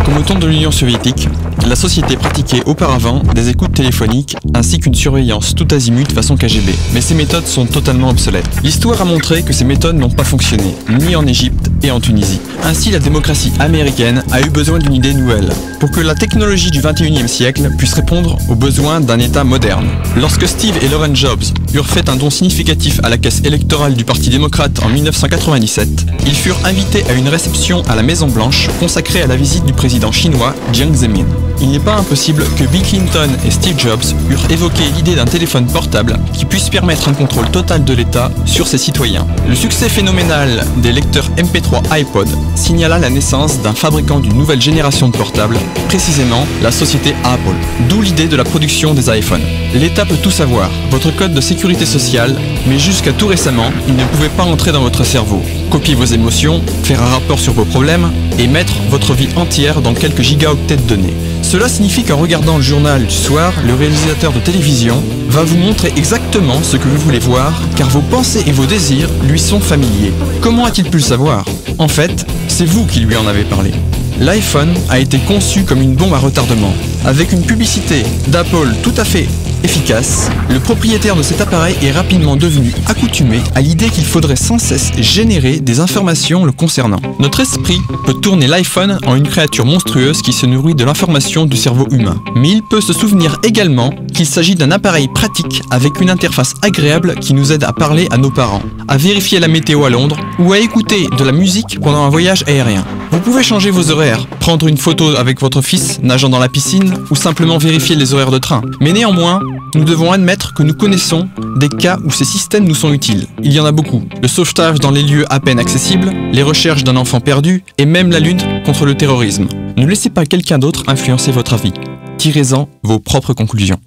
Comme au temps de l'Union soviétique, la société pratiquait auparavant des écoutes téléphoniques ainsi qu'une surveillance tout azimut façon KGB. Mais ces méthodes sont totalement obsolètes. L'histoire a montré que ces méthodes n'ont pas fonctionné, ni en Égypte et en Tunisie. Ainsi, la démocratie américaine a eu besoin d'une idée nouvelle, pour que la technologie du 21e siècle puisse répondre aux besoins d'un État moderne. Lorsque Steve et Loren Jobs eurent fait un don significatif à la caisse électorale du Parti démocrate en 1997, ils furent invités à une réception à la Maison Blanche consacrée à la visite du président chinois Jiang Zemin. Il n'est pas impossible que Bill Clinton et Steve Jobs eurent évoqué l'idée d'un téléphone portable qui puisse permettre un contrôle total de l'État sur ses citoyens. Le succès phénoménal des lecteurs MP3 iPod signala la naissance d'un fabricant d'une nouvelle génération de portables, précisément la société Apple, d'où l'idée de la production des iPhones. L'État peut tout savoir, votre code de sécurité sociale, mais jusqu'à tout récemment, il ne pouvait pas entrer dans votre cerveau, copier vos émotions, faire un rapport sur vos problèmes et mettre votre vie entière dans quelques gigaoctets de données. Cela signifie qu'en regardant le journal du soir, le réalisateur de télévision va vous montrer exactement ce que vous voulez voir, car vos pensées et vos désirs lui sont familiers. Comment a-t-il pu le savoir? En fait, c'est vous qui lui en avez parlé. L'iPhone a été conçu comme une bombe à retardement. Avec une publicité d'Apple tout à fait efficace, le propriétaire de cet appareil est rapidement devenu accoutumé à l'idée qu'il faudrait sans cesse générer des informations le concernant. Notre esprit peut tourner l'iPhone en une créature monstrueuse qui se nourrit de l'information du cerveau humain. Mais il peut se souvenir également qu'il s'agit d'un appareil pratique avec une interface agréable qui nous aide à parler à nos parents, à vérifier la météo à Londres ou à écouter de la musique pendant un voyage aérien. Vous pouvez changer vos horaires, prendre une photo avec votre fils nageant dans la piscine ou simplement vérifier les horaires de train. Mais néanmoins, nous devons admettre que nous connaissons des cas où ces systèmes nous sont utiles. Il y en a beaucoup. Le sauvetage dans les lieux à peine accessibles, les recherches d'un enfant perdu et même la lutte contre le terrorisme. Ne laissez pas quelqu'un d'autre influencer votre avis. Tirez-en vos propres conclusions.